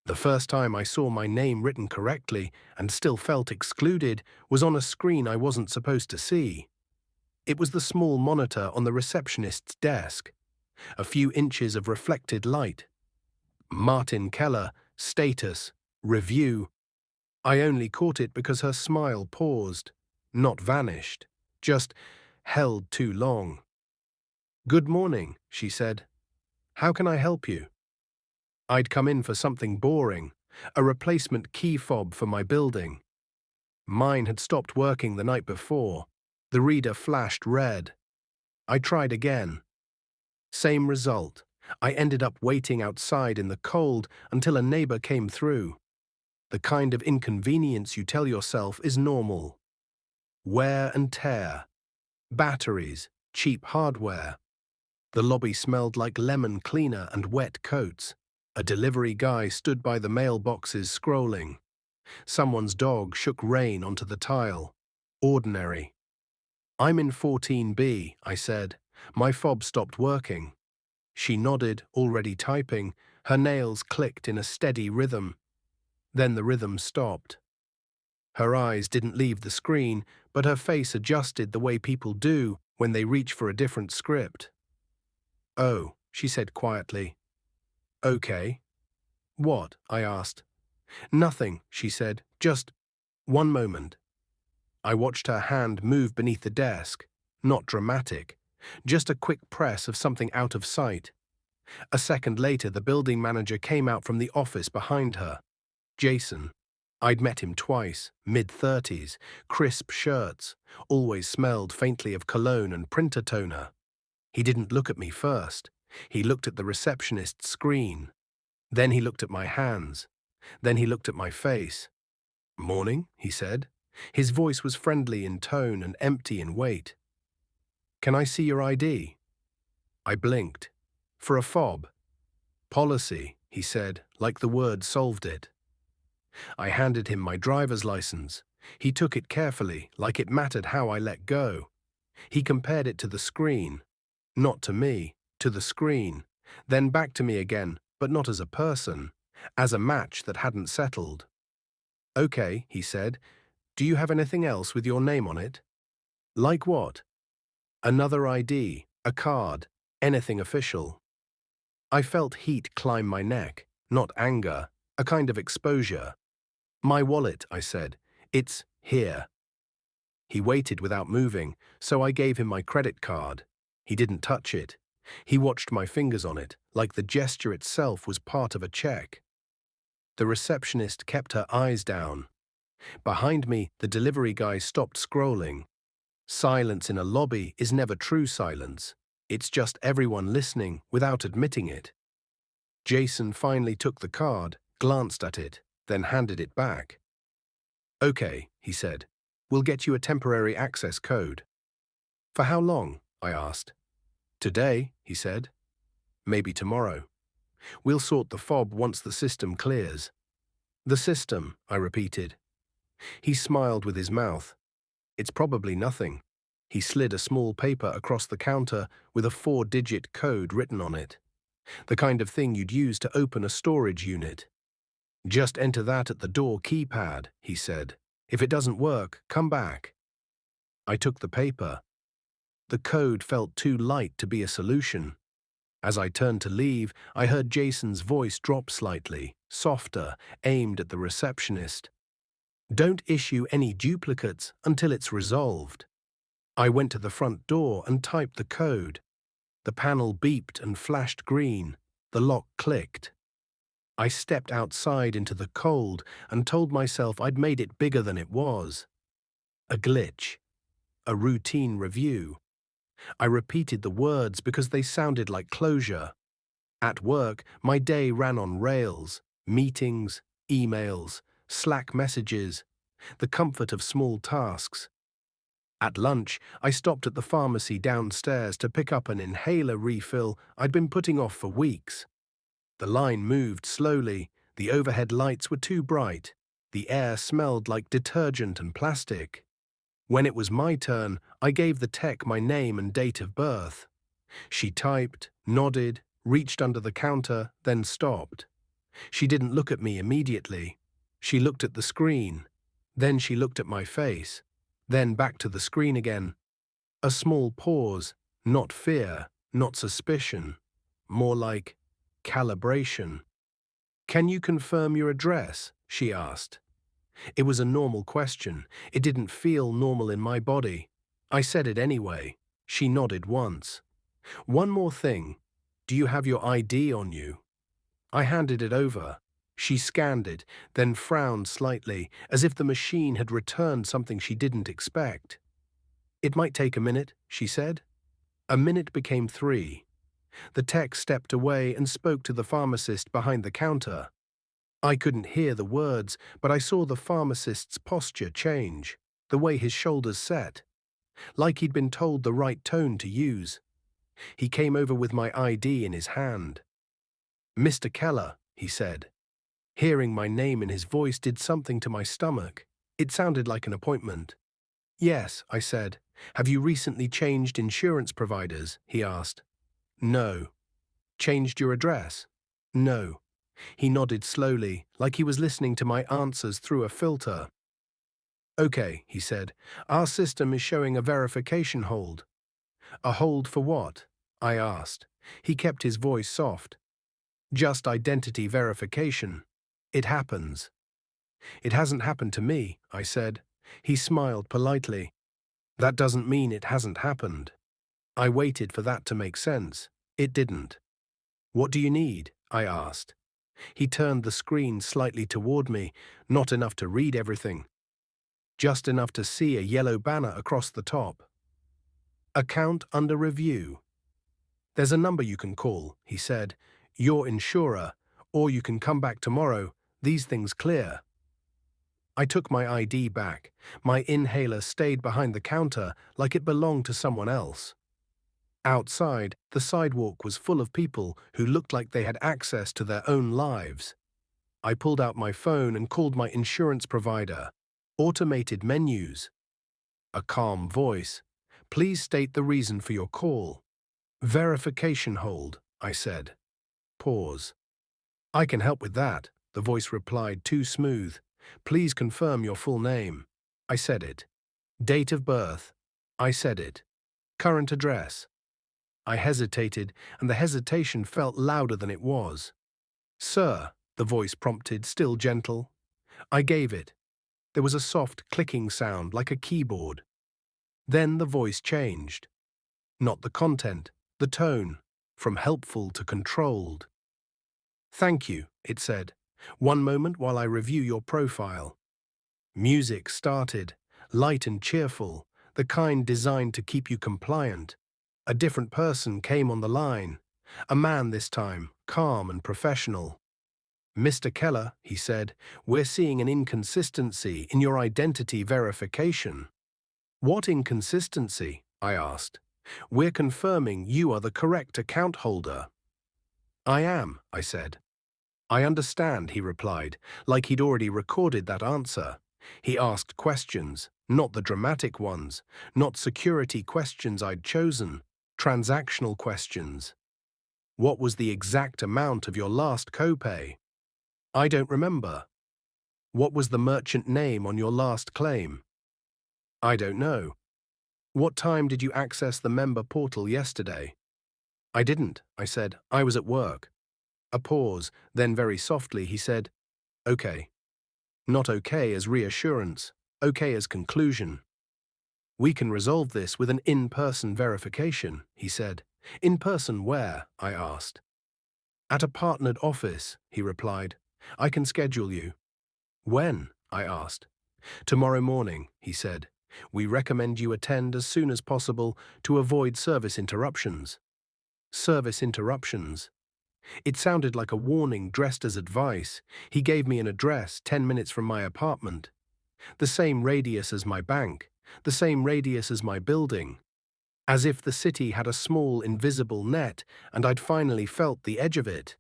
The first time I saw my name written correctly and still felt excluded was on a screen I wasn't supposed to see. It was the small monitor on the receptionist's desk. A few inches of reflected light. Martin Keller, status, review. I only caught it because her smile paused, not vanished, just held too long. "Good morning," she said. "How can I help you?" I'd come in for something boring, a replacement key fob for my building. Mine had stopped working the night before. The reader flashed red. I tried again. Same result. I ended up waiting outside in the cold until a neighbor came through. The kind of inconvenience you tell yourself is normal. Wear and tear. Batteries, cheap hardware. The lobby smelled like lemon cleaner and wet coats. A delivery guy stood by the mailboxes scrolling. Someone's dog shook rain onto the tile. Ordinary. "I'm in 14B, I said. My fob stopped working. She nodded, already typing. Her nails clicked in a steady rhythm. Then the rhythm stopped. Her eyes didn't leave the screen, but her face adjusted the way people do when they reach for a different script. "Oh," she said quietly. "Okay." "What?" I asked. "Nothing," she said. "Just one moment." I watched her hand move beneath the desk. Not dramatic. Just a quick press of something out of sight. A second later, the building manager came out from the office behind her. Jason. I'd met him twice, mid-30s, crisp shirts, always smelled faintly of cologne and printer toner. He didn't look at me first. He looked at the receptionist's screen. Then he looked at my hands. Then he looked at my face. "Morning," he said. His voice was friendly in tone and empty in weight. "Can I see your ID?" I blinked. "For a fob." "Policy," he said, like the word solved it. I handed him my driver's license. He took it carefully, like it mattered how I let go. He compared it to the screen. Not to me, to the screen. Then back to me again, but not as a person. As a match that hadn't settled. "Okay," he said. "Do you have anything else with your name on it?" "Like what?" "Another ID, a card, anything official." I felt heat climb my neck, not anger, a kind of exposure. "My wallet," I said. "It's here." He waited without moving, so I gave him my credit card. He didn't touch it. He watched my fingers on it, like the gesture itself was part of a check. The receptionist kept her eyes down. Behind me, the delivery guy stopped scrolling. Silence in a lobby is never true silence. It's just everyone listening without admitting it. Jason finally took the card, glanced at it, then handed it back. "Okay," he said. "We'll get you a temporary access code." "For how long?" I asked. "Today," he said. "Maybe tomorrow. We'll sort the fob once the system clears." "The system," I repeated. He smiled with his mouth. "It's probably nothing." He slid a small paper across the counter with a 4-digit code written on it. The kind of thing you'd use to open a storage unit. "Just enter that at the door keypad," he said. "If it doesn't work, come back." I took the paper. The code felt too light to be a solution. As I turned to leave, I heard Jason's voice drop slightly, softer, aimed at the receptionist. "Don't issue any duplicates until it's resolved." I went to the front door and typed the code. The panel beeped and flashed green. The lock clicked. I stepped outside into the cold and told myself I'd made it bigger than it was. A glitch. A routine review. I repeated the words because they sounded like closure. At work, my day ran on rails. Meetings, emails, Slack messages, the comfort of small tasks. At lunch, I stopped at the pharmacy downstairs to pick up an inhaler refill I'd been putting off for weeks. The line moved slowly, the overhead lights were too bright, the air smelled like detergent and plastic. When it was my turn, I gave the tech my name and date of birth. She typed, nodded, reached under the counter, then stopped. She didn't look at me immediately. She looked at the screen. Then she looked at my face. Then back to the screen again. A small pause, not fear, not suspicion. More like calibration. "Can you confirm your address?" she asked. It was a normal question. It didn't feel normal in my body. I said it anyway. She nodded once. "One more thing. Do you have your ID on you?" I handed it over. She scanned it, then frowned slightly, as if the machine had returned something she didn't expect. "It might take a minute," she said. A minute became 3. The tech stepped away and spoke to the pharmacist behind the counter. I couldn't hear the words, but I saw the pharmacist's posture change, the way his shoulders set, like he'd been told the right tone to use. He came over with my ID in his hand. "Mr. Keller," he said. Hearing my name in his voice did something to my stomach. It sounded like an appointment. "Yes," I said. "Have you recently changed insurance providers?" he asked. "No." "Changed your address?" "No." He nodded slowly, like he was listening to my answers through a filter. "Okay," he said. "Our system is showing a verification hold." "A hold for what?" I asked. He kept his voice soft. "Just identity verification. It happens." "It hasn't happened to me," I said. He smiled politely. "That doesn't mean it hasn't happened." I waited for that to make sense. It didn't. "What do you need?" I asked. He turned the screen slightly toward me, not enough to read everything. Just enough to see a yellow banner across the top. "Account under review." "There's a number you can call," he said. "Your insurer, or you can come back tomorrow. These things clear." I took my ID back. My inhaler stayed behind the counter like it belonged to someone else. Outside, the sidewalk was full of people who looked like they had access to their own lives. I pulled out my phone and called my insurance provider. Automated menus. A calm voice. "Please state the reason for your call." "Verification hold," I said. Pause. "I can help with that," the voice replied, too smooth. "Please confirm your full name." I said it. "Date of birth." I said it. "Current address." I hesitated, and the hesitation felt louder than it was. "Sir," the voice prompted, still gentle. I gave it. There was a soft clicking sound, like a keyboard. Then the voice changed. Not the content, the tone, from helpful to controlled. "Thank you," it said. "One moment while I review your profile." Music started, light and cheerful, the kind designed to keep you compliant. A different person came on the line. A man this time, calm and professional. "Mr. Keller," he said, "we're seeing an inconsistency in your identity verification." "What inconsistency?" I asked. "We're confirming you are the correct account holder." "I am," I said. "I understand," he replied, like he'd already recorded that answer. He asked questions, not the dramatic ones, not security questions I'd chosen, transactional questions. "What was the exact amount of your last copay?" "I don't remember." "What was the merchant name on your last claim?" "I don't know." "What time did you access the member portal yesterday?" "I didn't," I said. "I was at work." A pause, then very softly he said, "Okay." Not okay as reassurance, okay as conclusion. "We can resolve this with an in-person verification," he said. "In person where?" I asked. "At a partnered office," he replied. "I can schedule you." "When?" I asked. "Tomorrow morning," he said. "We recommend you attend as soon as possible to avoid service interruptions." Service interruptions. It sounded like a warning dressed as advice. He gave me an address 10 minutes from my apartment. The same radius as my bank, the same radius as my building. As if the city had a small invisible net and I'd finally felt the edge of it.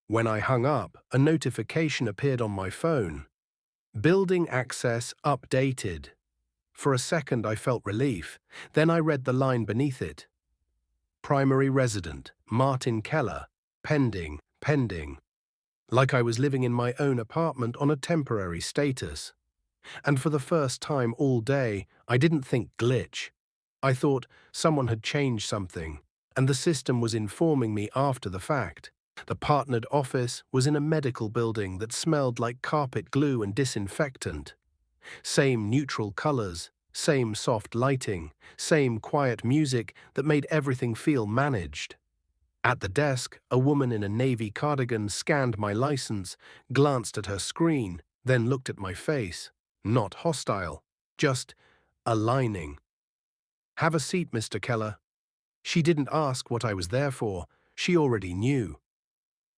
When I hung up, a notification appeared on my phone. "Building access updated." For a second I felt relief. Then I read the line beneath it. "Primary resident, Martin Keller. Pending, pending." like I was living in my own apartment on a temporary status. And for the first time all day, I didn't think glitch. I thought someone had changed something, and the system was informing me after the fact. The partnered office was in a medical building that smelled like carpet glue and disinfectant. Same neutral colors, same soft lighting, same quiet music that made everything feel managed. At the desk, a woman in a navy cardigan scanned my license, glanced at her screen, then looked at my face. Not hostile, just aligning. "Have a seat, Mr. Keller." She didn't ask what I was there for. She already knew.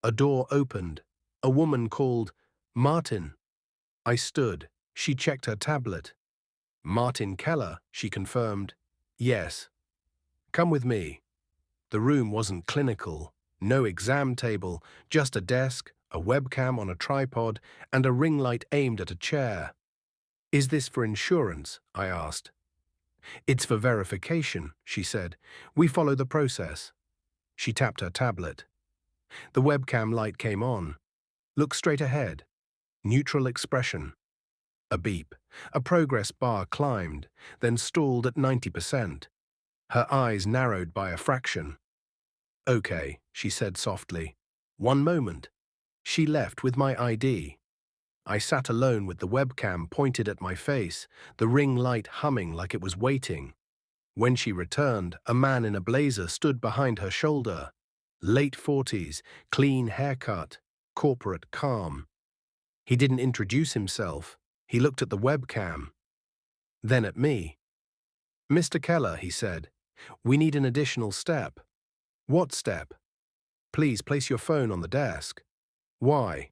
A door opened. A woman called, "Martin." I stood. She checked her tablet. "Martin Keller," she confirmed. "Yes. Come with me." The room wasn't clinical. No exam table, just a desk, a webcam on a tripod, and a ring light aimed at a chair. "Is this for insurance?" I asked. "It's for verification," she said. "We follow the process." She tapped her tablet. The webcam light came on. "Look straight ahead." Neutral expression. A beep. A progress bar climbed, then stalled at 90%. Her eyes narrowed by a fraction. "Okay," she said softly. "One moment." She left with my ID. I sat alone with the webcam pointed at my face, the ring light humming like it was waiting. When she returned, a man in a blazer stood behind her shoulder. Late 40s, clean haircut, corporate calm. He didn't introduce himself. He looked at the webcam, then at me. "Mr. Keller," he said, "we need an additional step." "What step?" "Please place your phone on the desk." "Why?"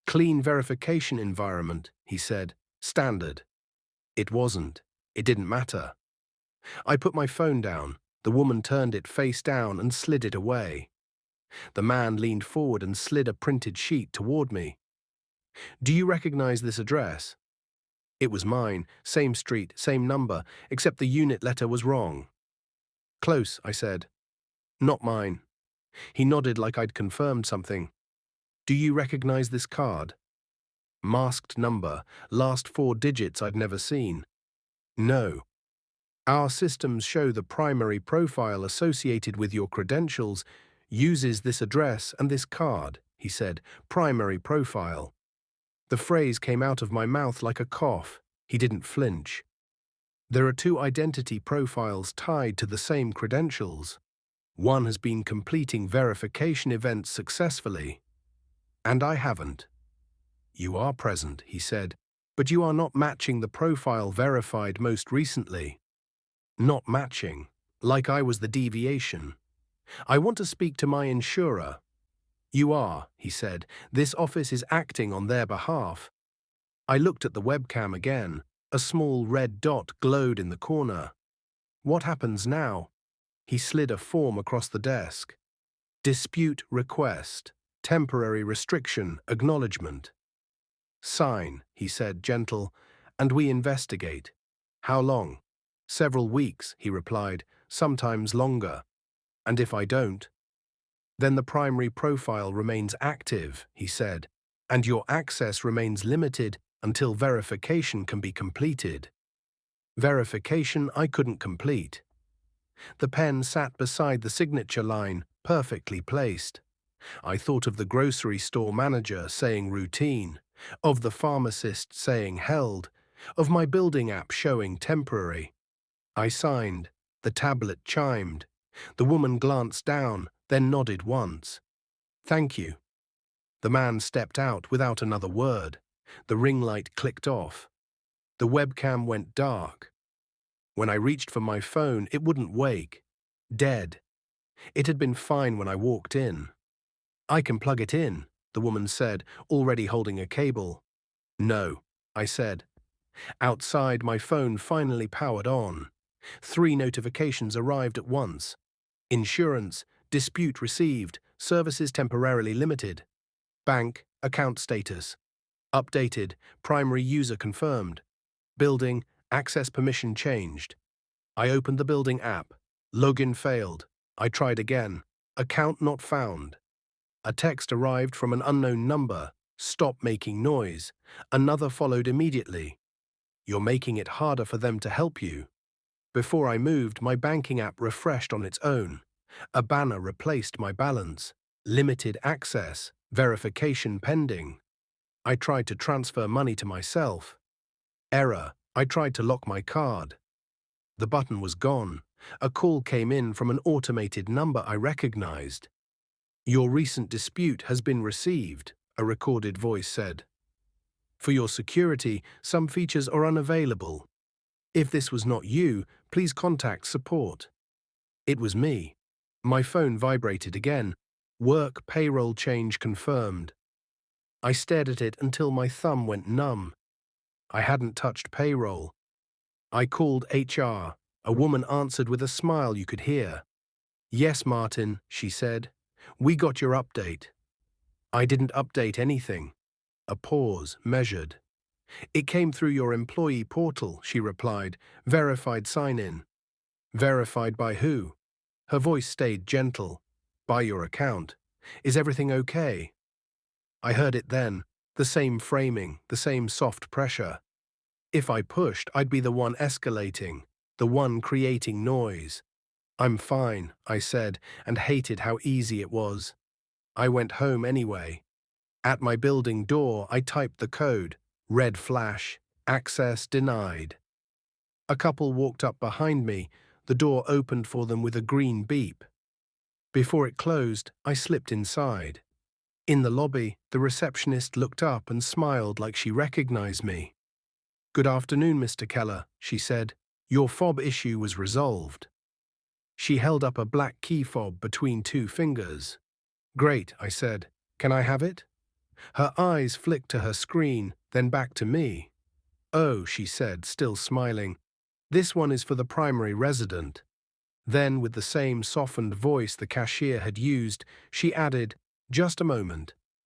"Clean verification environment," he said. "Standard." It wasn't. It didn't matter. I put my phone down. The woman turned it face down and slid it away. The man leaned forward and slid a printed sheet toward me. "Do you recognize this address?" It was mine, same street, same number, except the unit letter was wrong. "Close," I said. "Not mine." He nodded like I'd confirmed something. "Do you recognize this card?" Masked number, last 4 digits I'd never seen. "No." "Our systems show the primary profile associated with your credentials uses this address and this card," he said. "Primary profile." The phrase came out of my mouth like a cough. He didn't flinch. "There are 2 identity profiles tied to the same credentials. One has been completing verification events successfully, and I haven't." "You are present," he said, "but you are not matching the profile verified most recently." "Not matching, like I was the deviation." "I want to speak to my insurer." "You are," he said. "This office is acting on their behalf." I looked at the webcam again. A small red dot glowed in the corner. "What happens now?" He slid a form across the desk. "Dispute request. Temporary restriction acknowledgement." "Sign," he said, gentle, "and we investigate." "How long?" "Several weeks," he replied, "sometimes longer." "And if I don't?" "Then the primary profile remains active," he said, "and your access remains limited until verification can be completed." Verification I couldn't complete. The pen sat beside the signature line, perfectly placed. I thought of the grocery store manager saying routine, of the pharmacist saying held, of my building app showing temporary. I signed. The tablet chimed. The woman glanced down, then nodded once. "Thank you." The man stepped out without another word. The ring light clicked off. The webcam went dark. When I reached for my phone, it wouldn't wake. Dead. It had been fine when I walked in. "I can plug it in," the woman said, already holding a cable. "No," I said. Outside, my phone finally powered on. 3 notifications arrived at once. Insurance, dispute received, services temporarily limited. Bank, account status. Updated, primary user confirmed. Building, access permission changed. I opened the building app. Login failed. I tried again. Account not found. A text arrived from an unknown number. Stop making noise. Another followed immediately. You're making it harder for them to help you. Before I moved, my banking app refreshed on its own. A banner replaced my balance. Limited access. Verification pending. I tried to transfer money to myself. Error. I tried to lock my card. The button was gone. A call came in from an automated number I recognized. Your recent dispute has been received, a recorded voice said. For your security, some features are unavailable. If this was not you, please contact support. It was me. My phone vibrated again. Work payroll change confirmed. I stared at it until my thumb went numb. I hadn't touched payroll. I called HR. A woman answered with a smile you could hear. Yes, Martin, she said. We got your update. I didn't update anything. A pause, measured. It came through your employee portal, she replied. Verified sign-in. Verified by who? Her voice stayed gentle. By your account. Is everything okay? I heard it then. The same framing, the same soft pressure. If I pushed, I'd be the one escalating, the one creating noise. I'm fine, I said, and hated how easy it was. I went home anyway. At my building door, I typed the code. Red flash. Access denied. A couple walked up behind me. The door opened for them with a green beep. Before it closed, I slipped inside. In the lobby, the receptionist looked up and smiled like she recognized me. Good afternoon, Mr. Keller, she said. Your fob issue was resolved. She held up a black key fob between two fingers. Great, I said. Can I have it? Her eyes flicked to her screen, then back to me. Oh, she said, still smiling. This one is for the primary resident. Then, with the same softened voice the cashier had used, she added, just a moment.